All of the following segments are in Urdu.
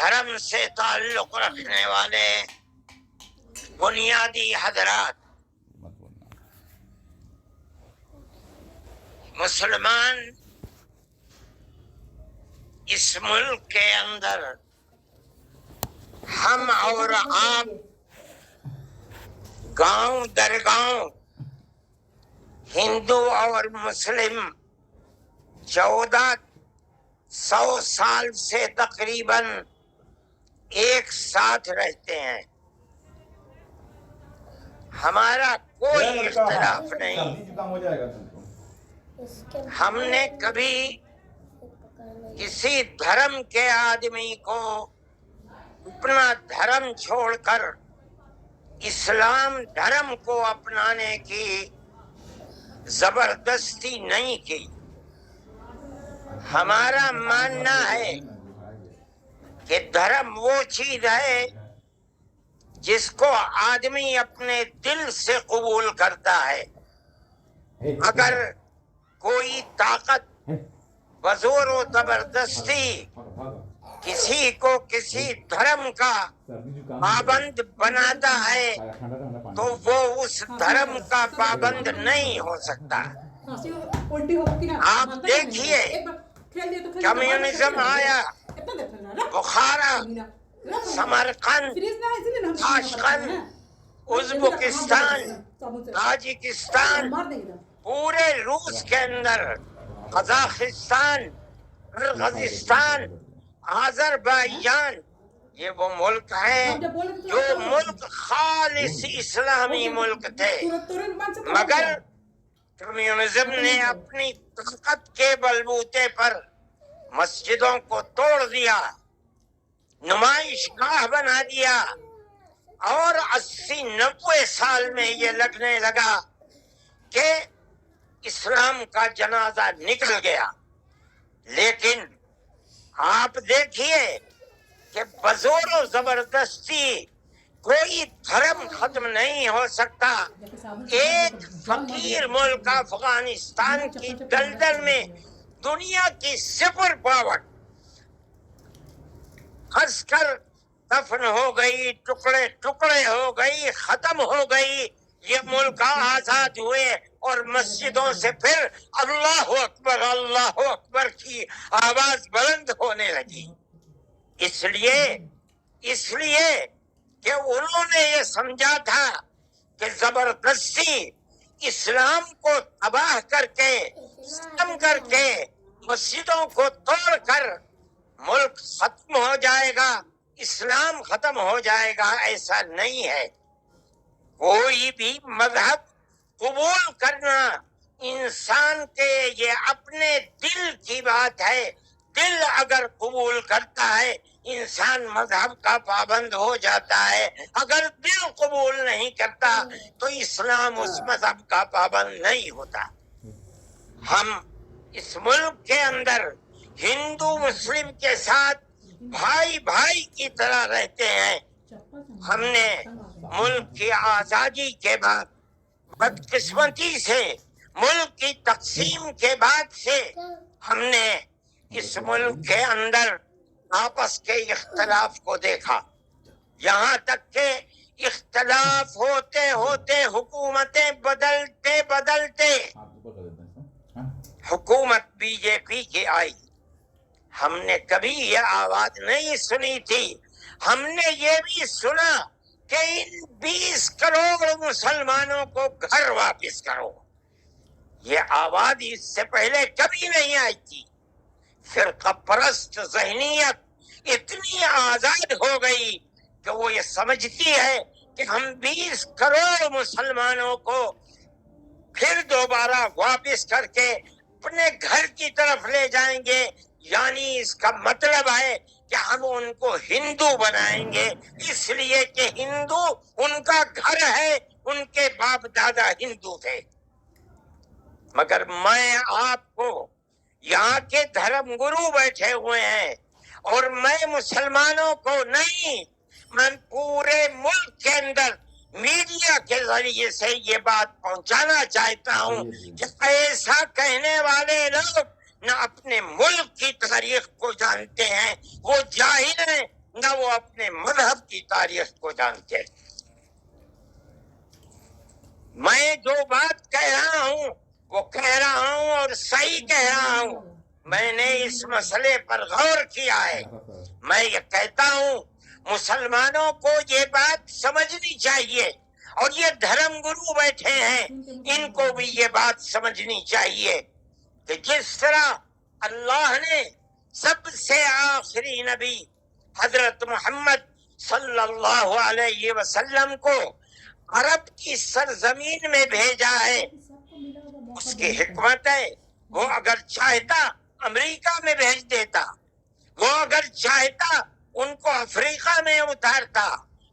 دھرم سے تعلق رکھنے والے بنیادی حضرات، مسلمان اس ملک کے اندر ہم اور آپ گاؤں در گاؤں، ہندو اور مسلم 1400 سال سے تقریباً ایک ساتھ رہتے ہیں، ہمارا کوئی اختلاف نہیں۔ ہم نے کبھی کسی دھرم کے آدمی کو اپنا دھرم چھوڑ کر اسلام دھرم کو اپنانے کی زبردستی نہیں کی۔ ہمارا ماننا ہے کہ دھرم وہ چیز ہے جس کو آدمی اپنے دل سے قبول کرتا ہے۔ اگر کوئی طاقت بزور و زبردستی کسی کو کسی دھرم کا پابند بناتا ہے تو وہ اس دھرم کا پابند نہیں ہو سکتا۔ آپ دیکھیے، کمیونزم آیا، بخارا، سمرقند، تاشقند، ازبکستان، تاجکستان، پورے روس کے اندر، قزاقستان، قرغیزستان، آذربائیجان، یہ وہ ملک ہیں جو ملک خالص اسلامی ملک تھے، مگر کمیونزم نے اپنی طاقت کے بلبوتے پر مسجدوں کو توڑ دیا، نمائش گاہ بنا دیا، اور 80-90 سال میں یہ لگنے لگا کہ اسلام کا جنازہ نکل گیا۔ لیکن آپ دیکھیے کہ بزور و زبردستی کوئی دھرم ختم نہیں ہو سکتا۔ ایک فقیر ملک افغانستان کی دلدل میں دنیا کی 0 پاور خس کر دفن ہو گئی، ٹکڑے ٹکڑے ہو گئی، ختم ہو گئی۔ یہ ملک آزاد ہوئے اور مسجدوں سے پھر اللہ اکبر کی آواز بلند ہونے لگی۔ اس لیے کہ انہوں نے یہ سمجھا تھا کہ زبردستی اسلام کو تباہ کر کے، ختم کر کے، مسجدوں کو توڑ کر ملک ختم ہو جائے گا، اسلام ختم ہو جائے گا۔ ایسا نہیں ہے۔ کوئی بھی مذہب قبول کرنا انسان کے یہ اپنے دل کی بات ہے۔ دل اگر قبول کرتا ہے انسان مذہب کا پابند ہو جاتا ہے، اگر دل قبول نہیں کرتا تو اسلام اس مذہب کا پابند نہیں ہوتا۔ ہم اس ملک کے اندر ہندو مسلم کے ساتھ بھائی بھائی کی طرح رہتے ہیں۔ ہم نے ملک کی آزادی کے بعد، بدقسمتی سے ملک کی تقسیم کے بعد سے، ہم نے اس ملک کے اندر آپس کے اختلاف کو دیکھا، یہاں تک کہ اختلاف ہوتے ہوتے حکومتیں بدلتے حکومت بی جے پی کی آئی۔ ہم نے کبھی یہ آواز نہیں سنی تھی۔ ہم نے یہ بھی سنا کہ ان 20 کروڑ مسلمانوں کو گھر واپس کرو۔ یہ آواز اس سے پہلے کبھی نہیں آئی تھی۔ فرقہ پرست ذہنیت اتنی آزاد ہو گئی کہ وہ یہ سمجھتی ہے کہ ہم 20 کروڑ مسلمانوں کو پھر دوبارہ واپس کر کے اپنے گھر کی طرف لے جائیں گے، یعنی اس کا مطلب ہے کہ ہم ان کو ہندو بنائیں گے، اس لیے کہ ہندو ان کا گھر ہے، ان کے باپ دادا ہندو تھے۔ مگر میں آپ کو، یہاں کے دھرم گرو بیٹھے ہوئے ہیں، اور میں مسلمانوں کو نہیں، میں پورے ملک کے اندر میڈیا کے ذریعے سے یہ بات پہنچانا چاہتا ہوں کہ ایسا کہنے والے لوگ نہ اپنے ملک کی تاریخ کو جانتے ہیں، وہ جاہل ہیں، وہ اپنے مذہب کی تاریخ کو جانتے ہیں۔ میں جو بات کہہ رہا ہوں وہ کہہ رہا ہوں اور صحیح کہہ رہا ہوں۔ میں نے اس مسئلے پر غور کیا ہے۔ میں یہ کہتا ہوں مسلمانوں کو یہ بات سمجھنی چاہیے، اور یہ دھرم گرو بیٹھے ہیں ان کو بھی یہ بات سمجھنی چاہیے کہ جس طرح اللہ نے سب سے آخری نبی حضرت محمد صلی اللہ علیہ وسلم کو عرب کی سرزمین میں بھیجا ہے، اس کی حکمت ہے۔ وہ اگر چاہتا امریکہ میں بھیج دیتا، وہ اگر چاہتا ان کو افریقہ میں اتارتا،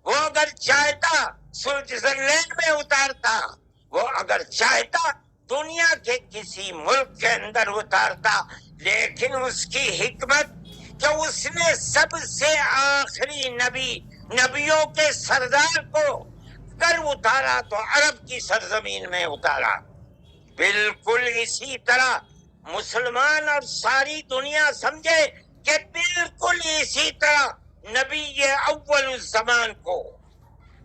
وہ اگر چاہتا سوئٹزرلینڈ میں اتارتا، وہ اگر چاہتا دنیا کے کسی ملک کے اندر اتارتا، لیکن اس کی حکمت کہ اس نے سب سے آخری نبیوں کے سردار کو اگر اتارا تو عرب کی سرزمین میں اتارا۔ بالکل اسی طرح مسلمان اور ساری دنیا سمجھے کہ بالکل اسی طرح نبی اول الزمان کو،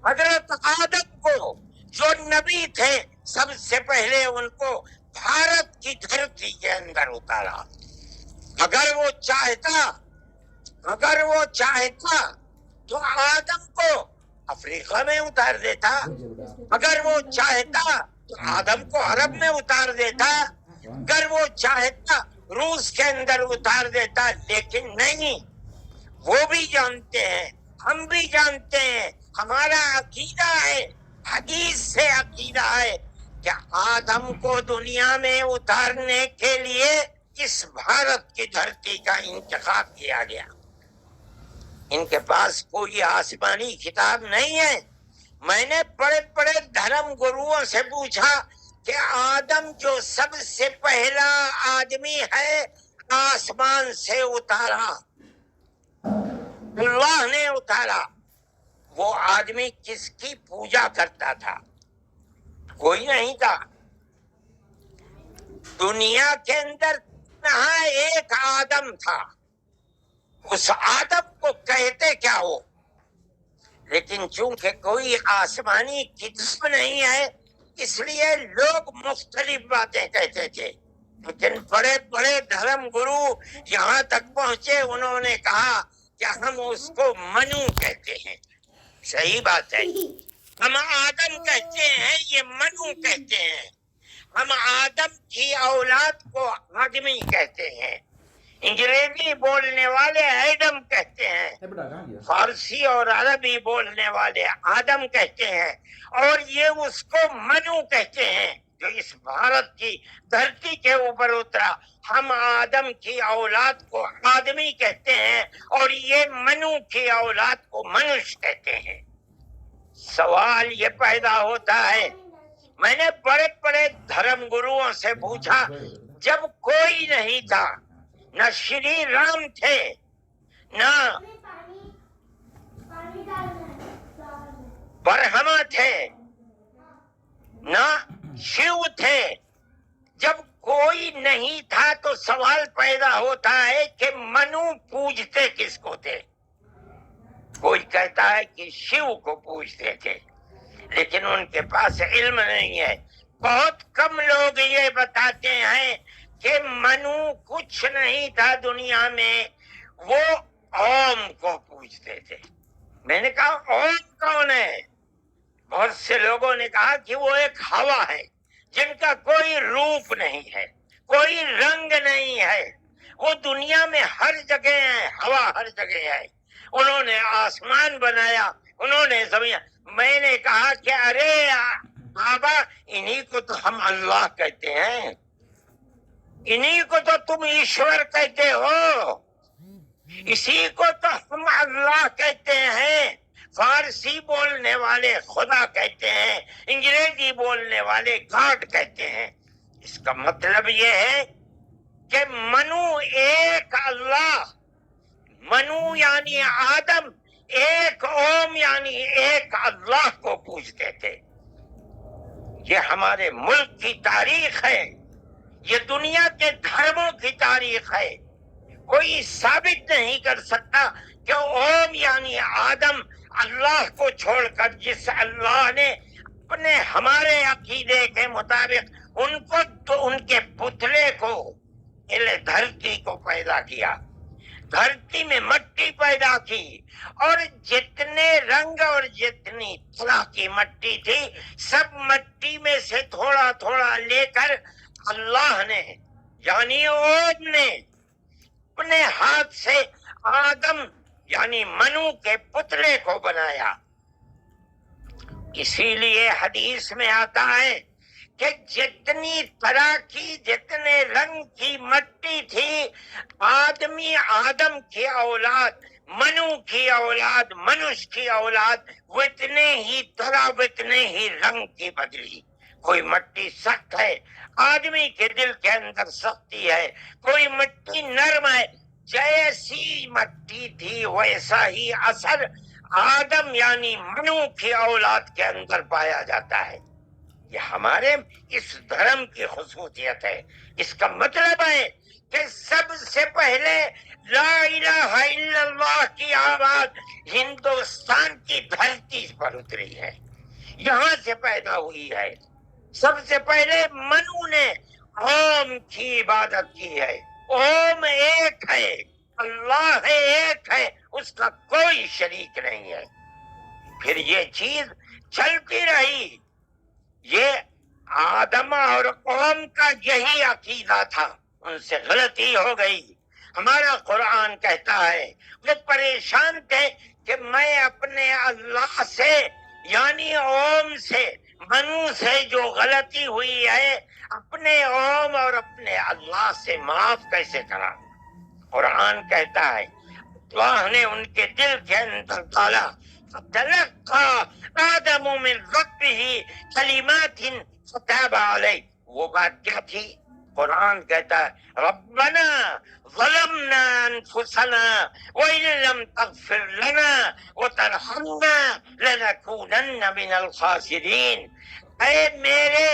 حضرت آدم کو جو نبی تھے، سب سے پہلے ان کو بھارت کی دھرتی کے اندر اتارا۔ اگر وہ چاہتا تو آدم کو افریقہ میں اتار دیتا، اگر وہ چاہتا تو آدم کو عرب میں اتار دیتا، اگر وہ چاہتا روس کے اندر اتار دیتا، لیکن نہیں۔ وہ بھی جانتے ہیں، ہم بھی جانتے ہیں، ہمارا عقیدہ ہے، حدیث سے عقیدہ ہے کہ آدم کو دنیا میں اتارنے کے لیے اس بھارت کی دھرتی کا انتخاب کیا گیا۔ ان کے پاس کوئی آسمانی کتاب نہیں ہے۔ میں نے بڑے بڑے دھرم گروؤں سے پوچھا کہ آدم جو سب سے پہلا آدمی ہے آسمان سے اتارا، اللہ نے اتارا، وہ آدمی کس کی پوجا کرتا تھا؟ کوئی نہیں تھا۔ دنیا کے اندر نہ ایک آدم تھا، اس آدم کو کہتے کیا ہو؟ لیکن چونکہ کوئی آسمانی کتاب نہیں ہے اس لیے لوگ مختلف باتیں کہتے تھے، لیکن بڑے بڑے دھرم گرو یہاں تک پہنچے، انہوں نے کہا کہ ہم اس کو منو کہتے ہیں۔ صحیح بات ہے، ہم آدم کہتے ہیں، یہ منو کہتے ہیں۔ ہم آدم کی اولاد کو آدمی کہتے ہیں، انگریزی بولنے والے ایڈم کہتے ہیں، فارسی اور عربی بولنے والے آدم کہتے ہیں، اور یہ اس کو منو کہتے ہیں جو اس بھارت کی دھرتی کے اوپر اترا۔ ہم آدم کی اولاد کو آدمی کہتے ہیں اور یہ منو کی اولاد کو منش کہتے ہیں۔ سوال یہ پیدا ہوتا ہے، میں نے بڑے بڑے دھرم گروؤں سے پوچھا، جب کوئی نہیں تھا، نہ شری رام تھے، نہ برہما تھے، نہ شیو تھے، جب کوئی نہیں تھا تو سوال پیدا ہوتا ہے کہ منو پوجتے کس کو تھے؟ کوئی کہتا ہے کہ شیو کو پوجتے تھے، لیکن ان کے پاس علم نہیں ہے۔ بہت کم لوگ یہ بتاتے ہیں کہ منو کچھ نہیں تھا دنیا میں، وہ اوم کو پوجتے تھے۔ میں نے کہا اوم کون ہے؟ بہت سے لوگوں نے کہا کہ وہ ایک ہوا ہے جن کا کوئی روپ نہیں ہے، کوئی رنگ نہیں ہے، وہ دنیا میں ہر جگہ ہے، ہوا ہر جگہ ہے۔ انہوں نے آسمان بنایا، انہوں نے زمین۔ میں نے کہا کہ ارے بابا، انہی کو تو ہم اللہ کہتے ہیں، انہی کو تو تم ایشور کہتے ہو، اسی کو تو ہم اللہ کہتے ہیں۔ فارسی بولنے والے خدا کہتے ہیں، انگریزی بولنے والے گاڈ کہتے ہیں۔ اس کا مطلب یہ ہے کہ منو ایک اللہ، منو یعنی آدم، ایک اوم یعنی ایک اللہ کو پوجتے تھے۔ یہ ہمارے ملک کی تاریخ ہے، یہ دنیا کے دھرموں کی تاریخ ہے۔ کوئی ثابت نہیں کر سکتا کہ اوم یعنی آدم، اللہ کو چھوڑ کر جس اللہ نے اپنے ہمارے عقیدے کے مطابق ان کو تو ان کے پتلے کو دھرتی کو پیدا کیا، دھرتی میں مٹی پیدا کی، اور جتنے رنگ اور جتنی طرح کی مٹی تھی سب مٹی میں سے تھوڑا تھوڑا لے کر اللہ نے یعنی اوم نے اپنے ہاتھ سے آدم یعنی منو کے پتلے کو بنایا۔ اسی لیے حدیث میں آتا ہے کہ جتنی طرح کی جتنے رنگ کی مٹی تھی آدم کی اولاد، منو کی اولاد، منش کی اولاد اتنے ہی طرح اتنے ہی رنگ کی بدلی۔ کوئی مٹی سخت ہے، آدمی کے دل کے اندر سختی ہے، کوئی مٹی نرم ہے، جیسی مٹی تھی ویسا ہی اثر آدم یعنی منو کی اولاد کے اندر پایا جاتا ہے۔ یہ ہمارے اس دھرم کی خصوصیت ہے۔ اس کا مطلب ہے کہ سب سے پہلے لا الہ الا اللہ کی آواز ہندوستان کی دھرتی پر اتری ہے، یہاں سے پیدا ہوئی ہے۔ سب سے پہلے منو نے اوم کی عبادت کی ہے۔ اوم ایک ہے، اللہ ہے، ایک ہے، اس کا کوئی شریک نہیں ہے۔ پھر یہ چیز چلتی رہی۔ یہ آدم اور قوم کا یہی عقیدہ تھا، ان سے غلطی ہو گئی۔ ہمارا قرآن کہتا ہے وہ پریشان تھے کہ میں اپنے اللہ سے یعنی اوم سے، منو سے جو غلطی ہوئی ہے اپنے اوم اور اپنے اللہ سے معاف کیسے کرا۔ قرآن کہتا ہے اللہ نے ان کے دل کے اندر ڈالا، فَتَلَقَّى آدَمُ مِن رَبِّهِ كَلِمَاتٍ فَتَابَ عَلَيْهِ۔ وہ بات کیا تھی؟ قرآن کہتا ہے ربنا ظلمنا انفسنا وَإِن لَمْ تَغْفِرْ لَنَا وَتَرْحَمْنَا لَنَكُونَنَّ مِنَ الْخَاسِرِينَ۔ اے میرے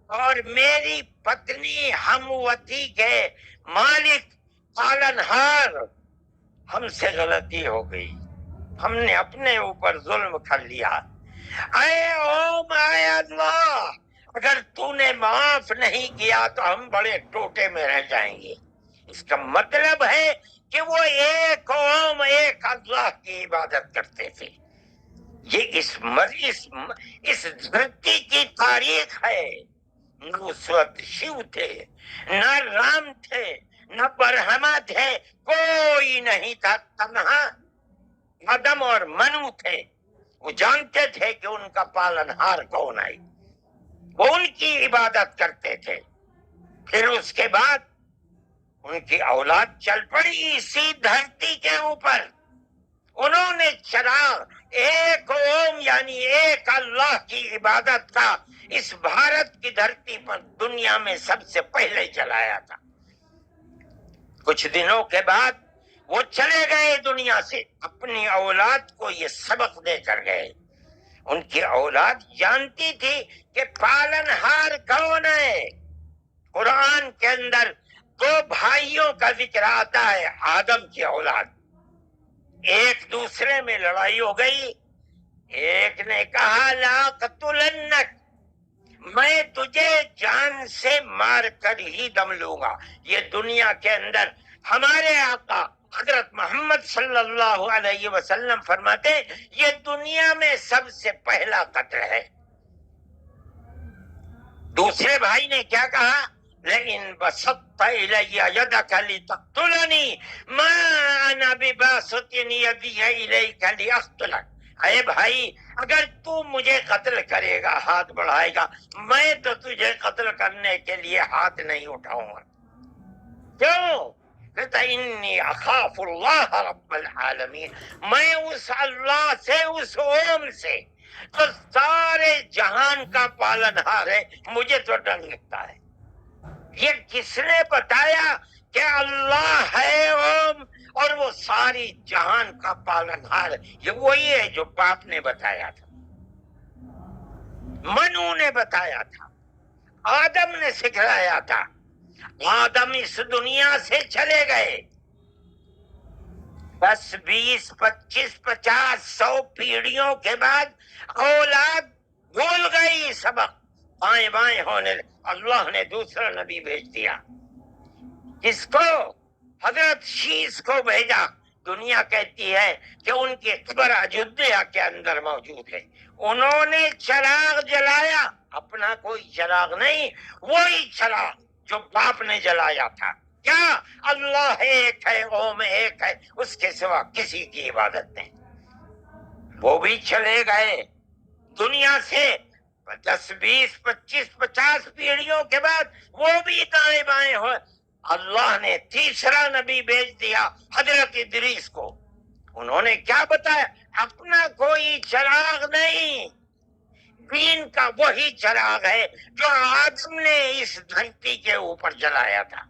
اور میری پتنی ہموتی کے مالک پالنہار، ہم سے غلطی ہو گئی، ہم نے اپنے اوپر ظلم کر لیا۔ اے اوم، اے اللہ، اگر تو نے معاف نہیں کیا تو ہم بڑے ٹوٹے میں رہ جائیں گے۔ اس کا مطلب ہے کہ وہ ایک اوم، ایک اللہ کی عبادت کرتے تھے۔ یہ اس دھرتی کی تاریخ ہے۔ نہ اس وقت شیو تھے، نہ رام تھے، نہ برہما تھے، کوئی نہیں تھا، تنہا آدم اور منو تھے۔ وہ جانتے تھے کہ ان کا پالنہار کون ہے، وہ ان کی عبادت کرتے تھے۔ پھر اس کے بعد ان کی اولاد چل پڑی اسی دھرتی کے اوپر، انہوں نے چراغ ایک اوم یعنی ایک اللہ کی عبادت کا اس بھارت کی دھرتی پر دنیا میں سب سے پہلے چلایا تھا۔ کچھ دنوں کے بعد وہ چلے گئے دنیا سے، اپنی اولاد کو یہ سبق دے کر گئے۔ ان کی اولاد جانتی تھی کہ پالنہار کون ہے۔ قرآن کے اندر دو بھائیوں کا ذکر آتا ہے، آدم کی اولاد، ایک دوسرے میں لڑائی ہو گئی۔ ایک نے کہا لا قتلنک، میں تجھے جان سے مار کر ہی دم لوں گا۔ یہ دنیا کے اندر ہمارے آقا حضرت محمد صلی اللہ علیہ وسلم فرماتے یہ دنیا میں سب سے پہلا قتل ہے۔ دوسرے بھائی نے کیا کہا؟ لئن بسطت الی یدک لتقتلنی ما انا بباسط یدی الیک لاقتلک۔ اے بھائی، اگر تو مجھے قتل کرے گا، ہاتھ بڑھائے گا، میں تو تجھے قتل کرنے کے لیے ہاتھ نہیں اٹھاؤں گا۔ کیوں؟ کہتا انی اخاف اللہ رب العالمین، میں اس اللہ سے، اس اوم سے تو سارے جہان کا پالنہار ہے، مجھے تو ڈر لگتا ہے۔ یہ کس نے بتایا کہ اللہ ہے اوم اور وہ ساری جہان کا پالنہار؟ یہ وہی ہے جو باپ نے بتایا تھا، منو نے بتایا تھا، آدم نے سکھلایا تھا۔ آدم اس دنیا سے چلے گئے، 10 20 25 50 100 پیڑھیوں کے بعد اولاد بھول گئی سبق، بائیں بائیں ہونے، اللہ نے دوسرا نبی بھیج دیا، جس کو حضرت شیس کو بھیجا۔ دنیا کہتی ہے کہ ان کی قبر اجودھیا کے اندر موجود ہے۔ انہوں نے چراغ جلایا، اپنا کوئی چراغ نہیں، وہی چراغ جو باپ نے جلایا تھا۔ کیا؟ اللہ ایک ہے، اوم ایک ہے، اس کے سوا کسی کی عبادت نہیں۔ وہ بھی چلے گئے دنیا سے 10 20 25 50 پیڑھیوں کے بعد، وہ بھی دائیں بائیں ہوئے۔ اللہ نے تیسرا نبی بھیج دیا حضرت ادریس کو۔ انہوں نے کیا بتایا؟ اپنا کوئی چراغ نہیں، دین کا وہی چراغ ہے جو آدم نے اس دھرتی کے اوپر جلایا تھا۔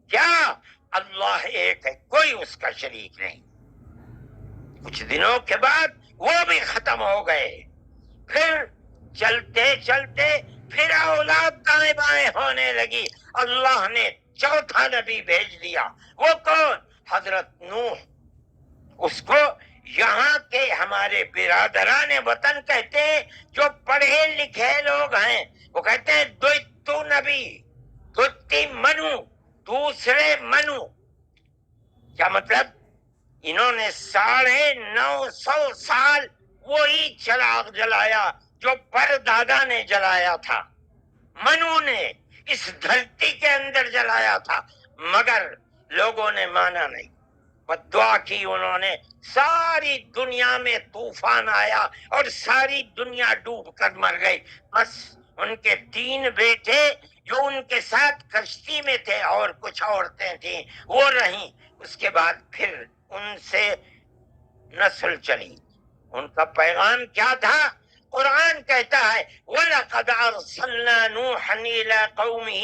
کیا؟ اللہ ایک ہے، کوئی اس کا شریک نہیں۔ کچھ دنوں کے بعد وہ بھی ختم ہو گئے، پھر چلتے چلتے پھر اولاد دائیں بائیں ہونے لگی۔ اللہ نے چوتھا نبی بھیج دیا، وہ کون؟ حضرت نوح۔ اس کو یہاں کے ہمارے برادران وطن کہتے ہیں، جو پڑھے لکھے لوگ ہیں، وہ کہتے ہیں دوتو نبی، دوتی منو، دوسرے منو۔ کیا مطلب؟ انہوں نے 950 سال وہی چراغ جلایا جو پردادا نے جلایا تھا، منو نے اس دھرتی کے اندر جلایا تھا، مگر لوگوں نے مانا نہیں، بدعا کی انہوں نے۔ ساری دنیا میں طوفان آیا اور ساری دنیا ڈوب کر مر گئی، بس ان کے 3 بیٹے جو ان کے ساتھ کشتی میں تھے اور کچھ عورتیں تھیں وہ رہیں۔ اس کے بعد پھر ان سے نسل چلی۔ ان کا پیغام کیا تھا؟ قرآن کہتا ہے وَلَقَدْ أَرْسَلْنَا نُوحًا إِلَىٰ قَوْمِهِ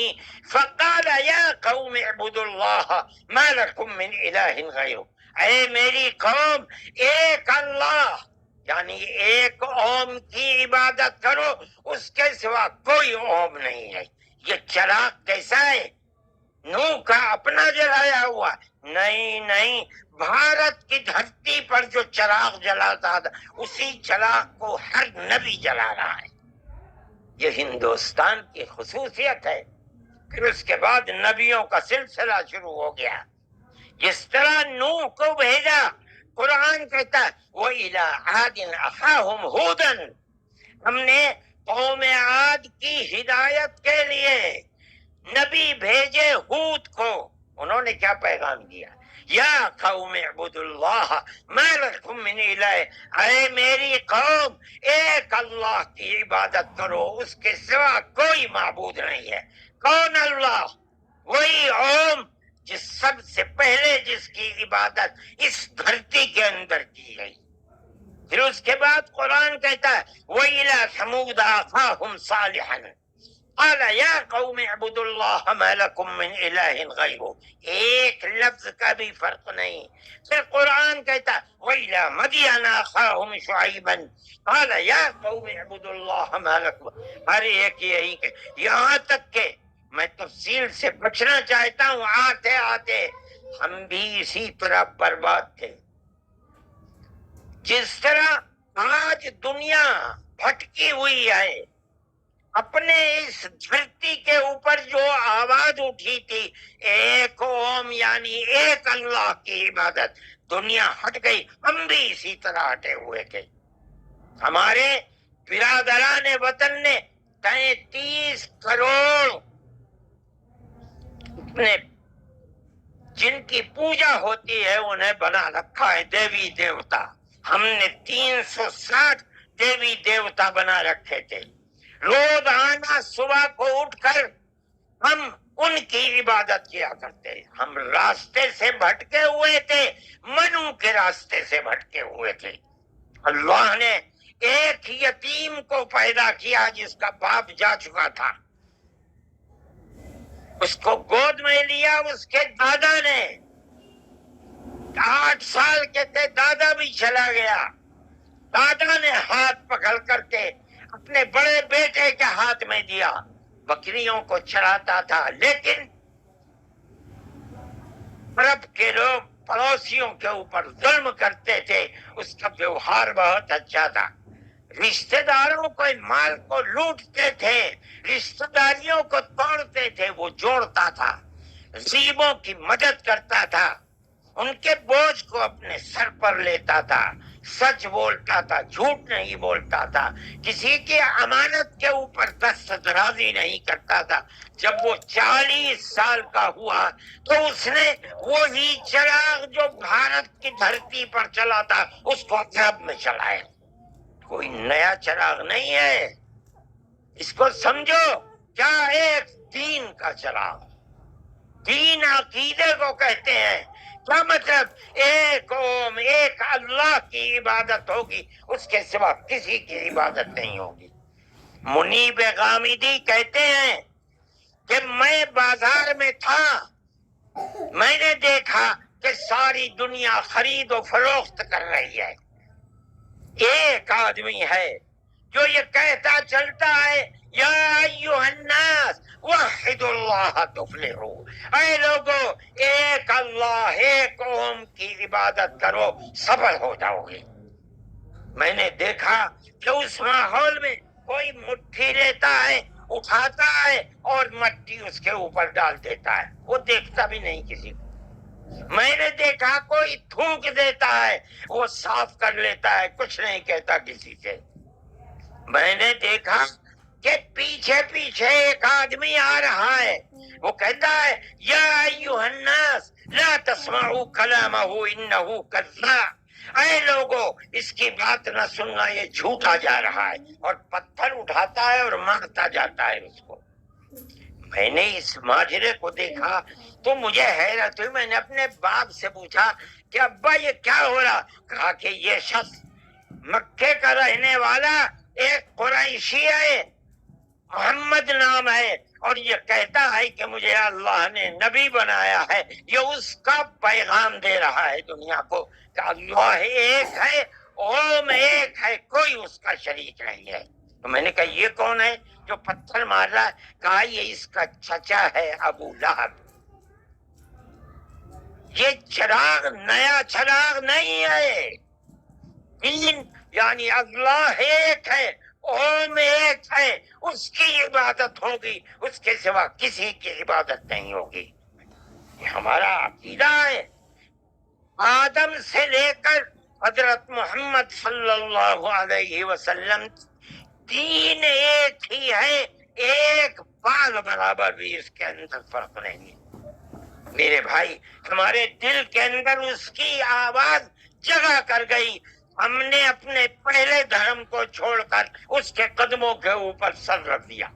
فَقَالَ يَا قَوْمِ اعْبُدُوا اللَّهَ مَا لَكُم مِّنْ إِلَٰهٍ غَيْرُهُ۔ اے میری قوم، ایک اللہ یعنی ایک اوم کی عبادت کرو، اس کے سوا کوئی اوم نہیں ہے۔ یہ چراغ کیسا ہے؟ نوح کا اپنا جلایا ہوا؟ نہیں، بھارت کی دھرتی پر جو چراغ جلاتا تھا اسی چراغ کو ہر نبی جلا رہا ہے۔ یہ ہندوستان کی خصوصیت ہے۔ پھر اس کے بعد نبیوں کا سلسلہ شروع ہو گیا۔ جس طرح نوح کو بھیجا، قرآن کہتا ہے وَإِلَىٰ عَادٍ أَخَاهُمْ هُودًا، ہم نے قوم عاد کی ہدایت کے لیے نبی بھیجے ہود کو۔ انہوں نے کیا پیغام دیا؟ یا قوم اعبدوا اللہ ما لکم من الہ، اے میری قوم ایک اللہ کی عبادت کرو، اس کے سوا کوئی معبود نہیں ہے۔ کون اللہ؟ وہی اوم جس سب سے پہلے جس کی عبادت اس دھرتی کے اندر کی گئی۔ پھر اس کے بعد قرآن کہتا ہے وَإِلَىٰ ثَمُودَ أَخَاهُمْ صَالِحًا قال یا قوم اعبدوا اللہ ما لکم من الہ غیرہ، ایک لفظ کا بھی فرق نہیں۔ پھر قرآن کہتا وَإِلَىٰ مَدْيَنَ أَخَاهُمْ شُعَيْبًا قال یا قوم اعبدوا اللہ ما لکم، ہر ایک یہی کہ یہاں تک کہ میں تفصیل سے بچنا چاہتا ہوں، آتے آتے ہم بھی اسی طرح برباد تھے۔ جس طرح آج دنیا بھٹکی ہوئی ہے، اپنے اس دھرتی کے اوپر جو آواز اٹھی تھی ایک اوم یعنی ایک اللہ کی عبادت، دنیا ہٹ گئی، ہم بھی اسی طرح ہٹے ہوئے تھے۔ ہمارے برادران وطن نے 33 کروڑ نے جن کی پوجا ہوتی ہے انہیں بنا رکھا ہے دیوی دیوتا۔ ہم نے 360 دیوی دیوتا بنا رکھے تھے۔ روزانہ صبح کو اٹھ کر ہم ان کی عبادت کیا کرتے۔ ہم راستے سے بھٹکے ہوئے تھے، منو کے راستے سے بھٹکے ہوئے تھے۔ اللہ نے ایک یتیم کو پیدا کیا جس کا باپ جا چکا تھا، اس کو گود میں لیا اس کے دادا نے، 8 سال کے تھے، دادا بھی چلا گیا۔ دادا نے ہاتھ پکڑ کر کے اپنے بڑے بیٹے کے ہاتھ میں دیا، بکریوں کو چراتا تھا، لیکن عرب کے لوگ پڑوسیوں کے اوپر ظلم کرتے تھے، اس کا ویوہار بہت اچھا تھا، رشتہ داروں کو مال کو لوٹتے تھے، رشتہ داریوں کو توڑتے تھے، وہ جوڑتا تھا، غریبوں کی مدد کرتا تھا، ان کے بوجھ کو اپنے سر پر لیتا تھا، سچ بولتا تھا، جھوٹ نہیں بولتا تھا، کسی کی امانت کے اوپر دست درازی نہیں کرتا تھا۔ جب وہ 40 سال کا ہوا تو اس نے وہی چراغ جو بھارت کی دھرتی پر چلا تھا اس کو عرب میں چلایا، کوئی نیا چراغ نہیں ہے، اس کو سمجھو، کیا ایک دین کا چراغ، دین عقیدے کو کہتے ہیں، کیا مطلب ایک اوم، ایک اللہ کی عبادت ہوگی، اس کے سوا کسی کی عبادت نہیں ہوگی۔ منیب غامدی کہتے ہیں کہ میں بازار میں تھا، میں نے دیکھا کہ ساری دنیا خرید و فروخت کر رہی ہے، ایک آدمی ہے جو یہ کہتا چلتا ہے یا ایھا الناس وحدوا اللہ تفلحوا، اے لوگو ایک اللہ، ایک اوم کی عبادت کرو، سفل ہو جاؤ گے۔ میں نے دیکھا کہ اس ماحول میں کوئی مٹھی لیتا ہے، اٹھاتا ہے اور مٹی اس کے اوپر ڈال دیتا ہے، وہ دیکھتا بھی نہیں کسی کو۔ میں نے دیکھا کوئی تھوک دیتا ہے، وہ صاف کر لیتا ہے، کچھ نہیں کہتا کسی سے۔ میں نے دیکھا کہ پیچھے پیچھے ایک آدمی آ رہا ہے، وہ کہتا ہے یا ایھا الناس لا تسمعوا کلامہ انہ کذاب، اے لوگو اس کی بات نہ سننا، یہ جھوٹا جا رہا ہے، اور پتھر اٹھاتا ہے اور مارتا جاتا ہے اس کو۔ میں نے اس ماجرے کو دیکھا تو مجھے حیرت ہوئی، میں نے اپنے باپ سے پوچھا کہ ابا یہ کیا ہو رہا؟ کہا کہ یہ شخص مکے کا رہنے والا ایک قریشی ہے، محمد نام ہے، اور یہ کہتا ہے کہ مجھے اللہ نے نبی بنایا ہے، یہ اس کا پیغام دے رہا ہے دنیا کو کہ اللہ ایک ہے، اوم ایک ہے، کوئی اس کا شریک نہیں ہے۔ تو میں نے کہا یہ کون ہے جو پتھر مار رہا ہے؟ کہا یہ اس کا چچا ہے ابو لہب۔ یہ چراغ نیا چراغ نہیں ہے، دین یعنی اللہ ایک ہے، اوم ایک ہے، اس کی عبادت ہوگی، اس کے سوا کسی کی عبادت نہیں ہوگی۔ یہ ہمارا عقیدہ ہے، آدم سے لے کر حضرت محمد صلی اللہ علیہ وسلم، دین ایک ہی ہے، ایک بال برابر بھی اس کے اندر فرق نہیں ہے۔ میرے بھائی، ہمارے دل کے اندر اس کی آواز جگہ کر گئی، ہم نے اپنے پہلے دھرم کو چھوڑ کر اس کے قدموں کے اوپر سر رکھ دیا،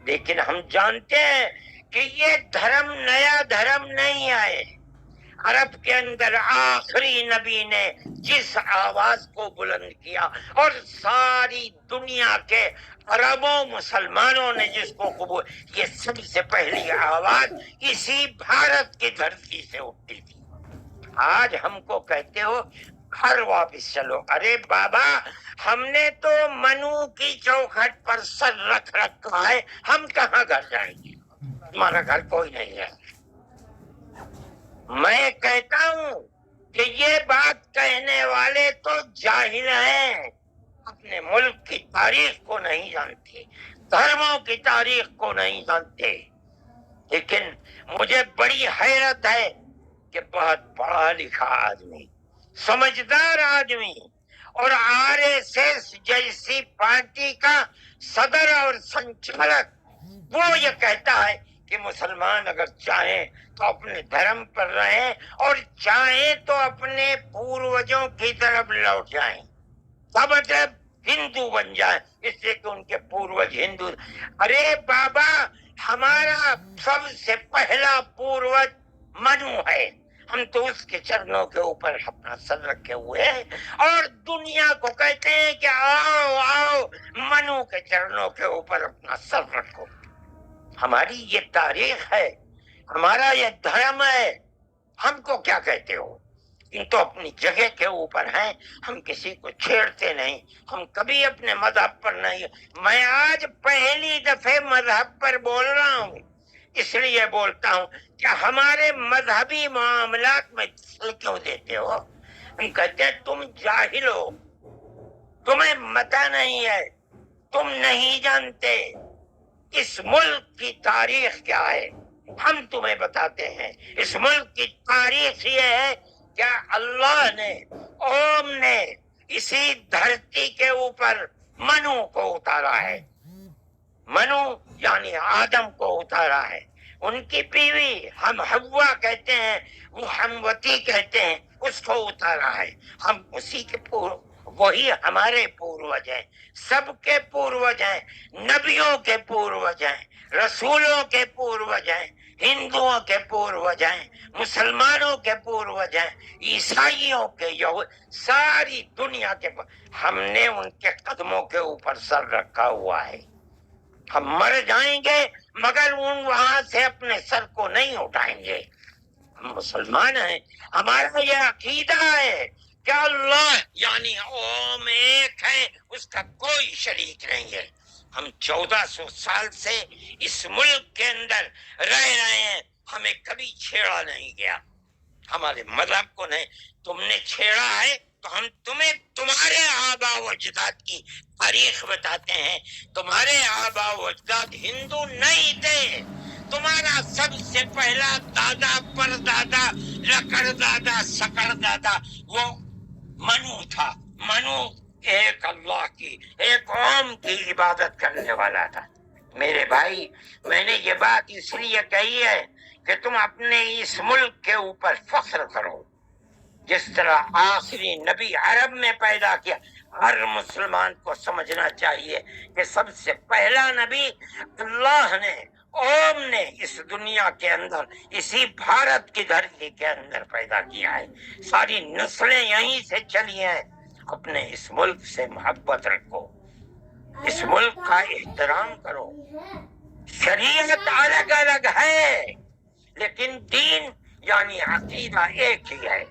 لیکن ہم جانتے ہیں کہ یہ دھرم نیا دھرم نہیں آئے۔ عرب کے اندر آخری نبی نے جس آواز کو بلند کیا اور ساری دنیا کے عربوں مسلمانوں نے جس کو قبول، یہ سب سے پہلی آواز اسی بھارت کی دھرتی سے اٹھتی تھی۔ آج ہم کو کہتے ہو گھر واپس چلو، ارے بابا ہم نے تو منو کی چوکھٹ پر سر رکھ رکھا ہے، ہم کہاں گھر جائیں گے؟ تمہارا گھر کوئی نہیں ہے۔ میں کہتا ہوں کہ یہ بات کہنے والے تو جاہل ہیں، اپنے ملک کی تاریخ کو نہیں جانتے، دھرموں کی تاریخ کو نہیں جانتے۔ لیکن مجھے بڑی حیرت ہے کہ بہت پڑھا لکھا آدمی، سمجھدار آدمی، اور RSS جیسی پارٹی کا صدر اور سنچالک، وہ یہ کہتا ہے کہ مسلمان اگر چاہیں تو اپنے دھرم پر رہیں اور چاہیں تو اپنے پوروجوں کی طرف لوٹ جائیں، کیا مطلب ہندو بن جائیں، اس لیے کہ ان کے پوروج ہندو۔ ارے بابا ہمارا سب سے پہلا پوروج منو ہے، ہم تو اس کے چرنوں کے اوپر اپنا سر رکھے ہوئے ہیں، اور دنیا کو کہتے ہیں کہ آؤ آؤ منو کے چرنوں کے اوپر اپنا سر رکھو۔ ہماری یہ تاریخ ہے، ہمارا یہ دھرم ہے، ہم کو کیا کہتے ہو؟ ان تو اپنی جگہ کے اوپر ہیں، ہم کسی کو چھیڑتے نہیں، ہم کبھی اپنے مذہب پر نہیں۔ میں آج پہلی دفعہ مذہب پر بول رہا ہوں، اس لیے بولتا ہوں کہ ہمارے مذہبی معاملات میں دخل کیوں دیتے ہو؟ ہم کہتے ہیں تم جاہل ہو، تمہیں پتہ نہیں ہے، تم نہیں جانتے اس ملک کی تاریخ کیا ہے۔ ہم تمہیں بتاتے ہیں اس ملک کی تاریخ یہ ہے کہ اللہ نے، اوم نے اسی دھرتی کے اوپر منو کو اتارا ہے۔ منو یعنی آدم کو اتارا ہے، ان کی بیوی ہم حوا کہتے ہیں، وہ ہموتی کہتے ہیں، اس کو اتارا ہے۔ ہم اسی کے وہی ہمارے پوروج ہیں، سب کے پوروج ہیں، نبیوں کے پوروج ہیں، رسولوں کے پوروج ہیں، ہندوؤں کے پوروج ہیں، مسلمانوں کے پوروج ہیں، عیسائیوں کے، ساری دنیا کے ہم نے ان کے قدموں کے اوپر سر رکھا ہوا ہے۔ ہم مر جائیں گے مگر وہاں سے اپنے سر کو نہیں اٹھائیں گے۔ ہم مسلمان ہیں، ہمارا یہ عقیدہ ہے کہ اللہ یعنی اوم ایک ہے، اس کا کوئی شریک نہیں ہے۔ ہم 1400 سال سے اس ملک کے اندر رہ رہے ہیں، ہمیں کبھی چھیڑا نہیں گیا، ہمارے مذہب کو نہیں۔ تم نے چھیڑا ہے تو ہم تمہیں تمہارے آبا و اجداد کی تاریخ بتاتے ہیں۔ تمہارے آبا و اجداد ہندو نہیں تھے، تمہارا سب سے پہلا دادا پر دادا لکڑ دادا سکڑ دادا وہ منو تھا۔ منو ایک اللہ کی، ایک اوم کی عبادت کرنے والا تھا۔ میرے بھائی، میں نے یہ بات اس لیے کہی ہے کہ تم اپنے اس ملک کے اوپر فخر کرو۔ جس طرح آخری نبی عرب میں پیدا کیا، ہر مسلمان کو سمجھنا چاہیے کہ سب سے پہلا نبی اللہ نے، اوم نے اس دنیا کے اندر، اسی بھارت کی دھرتی کے اندر پیدا کیا ہے۔ ساری نسلیں یہیں سے چلی ہیں۔ اپنے اس ملک سے محبت رکھو، اس ملک کا احترام کرو۔ شریعت الگ الگ ہے لیکن دین یعنی عقیدہ ایک ہی ہے،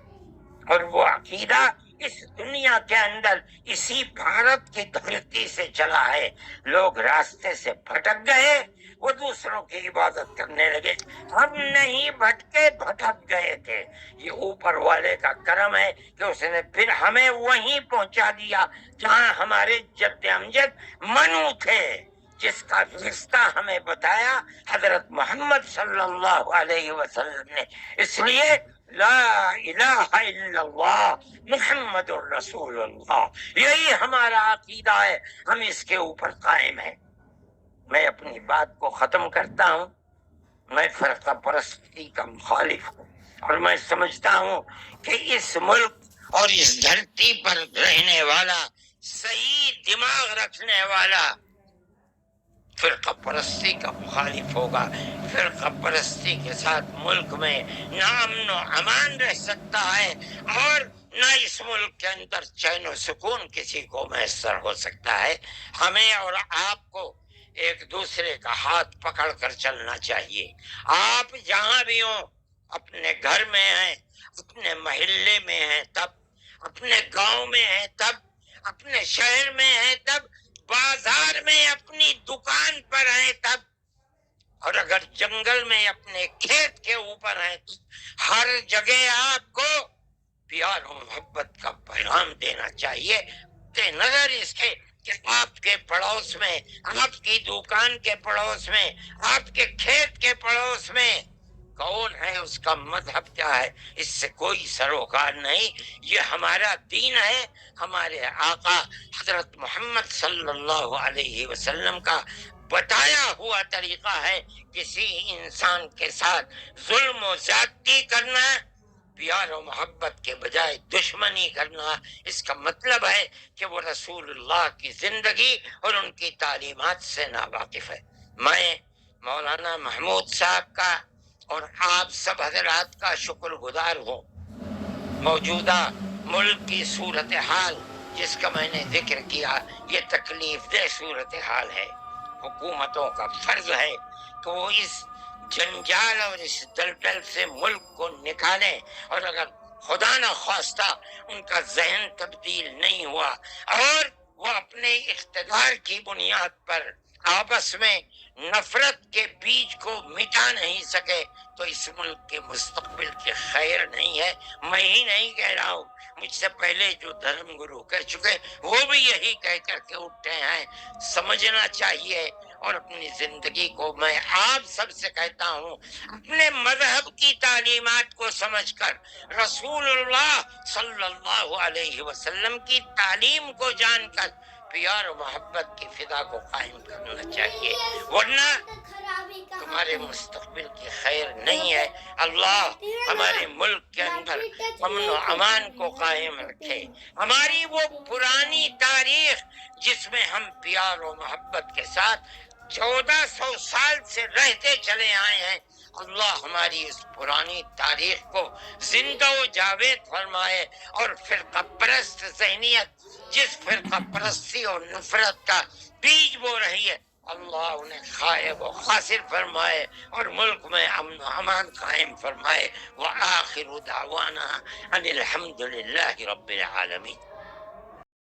اور وہ عقیدہ اس دنیا کے اندر اسی بھارت کی دھرتی سے چلا ہے۔ لوگ راستے سے بھٹک گئے، وہ دوسروں کی عبادت کرنے لگے، ہم نہیں بھٹکے، بھٹک گئے تھے۔ یہ اوپر والے کا کرم ہے کہ اس نے پھر ہمیں وہیں پہنچا دیا جہاں ہمارے جد امجد منو تھے، جس کا رشتہ ہمیں بتایا حضرت محمد صلی اللہ علیہ وسلم نے۔ اس لیے لا الہ الا اللہ محمد الرسول اللہ، یہی ہمارا عقیدہ ہے، ہم اس کے اوپر قائم ہیں۔ میں اپنی بات کو ختم کرتا ہوں۔ میں فرقہ پرستی کا مخالف ہوں، اور میں سمجھتا ہوں کہ اس ملک اور اس دھرتی پر رہنے والا، صحیح دماغ رکھنے والا فرقہ پرستی کا مخالف ہوگا۔ فرقہ پرستی کے ساتھ ملک میں نہ امن و امان رہ سکتا ہے، اور نہ اس ملک کے اندر چین و سکون کسی کو میسر ہو سکتا ہے۔ ہمیں اور آپ کو ایک دوسرے کا ہاتھ پکڑ کر چلنا چاہیے۔ آپ جہاں بھی ہوں، اپنے گھر میں ہیں، اپنے محلے میں ہیں تب، اپنے گاؤں میں ہیں تب، اپنے شہر میں ہیں تب، بازار میں اپنی دکان پر ہیں تب، اور اگر جنگل میں اپنے کھیت کے اوپر ہیں تو ہر جگہ آپ کو پیار و محبت کا پیغام دینا چاہیے، کہ نظر اس کے کہ آپ کے پڑوس میں، آپ کی دکان کے پڑوس میں، آپ کے کھیت کے پڑوس میں کون ہے، اس کا مذہب کیا ہے، اس سے کوئی سروکار نہیں۔ یہ ہمارا دین ہے، ہمارے آقا حضرت محمد صلی اللہ علیہ وسلم کا بتایا ہوا طریقہ ہے۔ کسی انسان کے ساتھ ظلم و زیادتی کرنا، پیار و محبت کے بجائے دشمنی کرنا، اس کا مطلب ہے کہ وہ رسول اللہ کی زندگی اور ان کی تعلیمات سے ناواقف ہے۔ میں مولانا محمود صاحب کا اور آپ سب حضرات کا شکر گزار ہوں۔ موجودہ ملک کی صورتحال جس کا میں نے ذکر کیا، یہ تکلیف دہ صورتحال ہے۔ حکومتوں کا فرض ہے کہ وہ اس جنجال اور اس دلدل سے ملک کو نکالیں، اور اگر خدا نہ خواستہ ان کا ذہن تبدیل نہیں ہوا اور وہ اپنے اقتدار کی بنیاد پر آپس میں نفرت کے بیج کو مٹا نہیں سکے تو اس ملک کے مستقبل کی خیر نہیں ہے۔ میں ہی نہیں کہہ رہا ہوں، مجھ سے پہلے جو دھرم گرو کہہ چکے وہ بھی یہی کہہ کر کے اٹھے ہیں۔ سمجھنا چاہیے، اور اپنی زندگی کو میں آپ سب سے کہتا ہوں، اپنے مذہب کی تعلیمات کو سمجھ کر، رسول اللہ صلی اللہ علیہ وسلم کی تعلیم کو جان کر پیار و محبت کی فضا کو قائم کرنا چاہیے، ورنہ تمہارے مستقبل کی خیر نہیں ہے۔ اللہ ہمارے ملک کے اندر امن و امان کو قائم رکھے۔ ہماری وہ پرانی تاریخ جس میں ہم پیار و محبت کے ساتھ 1400 سال سے رہتے چلے آئے ہیں، اللہ ہماری اس پرانی تاریخ کو زندہ و جاوید فرمائے، اور فرقہ پرست ذہنیت جس فرقہ پرستی اور نفرت کا بیج بو رہی ہے، اللہ انہیں خائب و خاسر فرمائے، اور ملک میں امن و امان قائم فرمائے۔ وآخر دعوانا ان الحمد للہ رب العالمین۔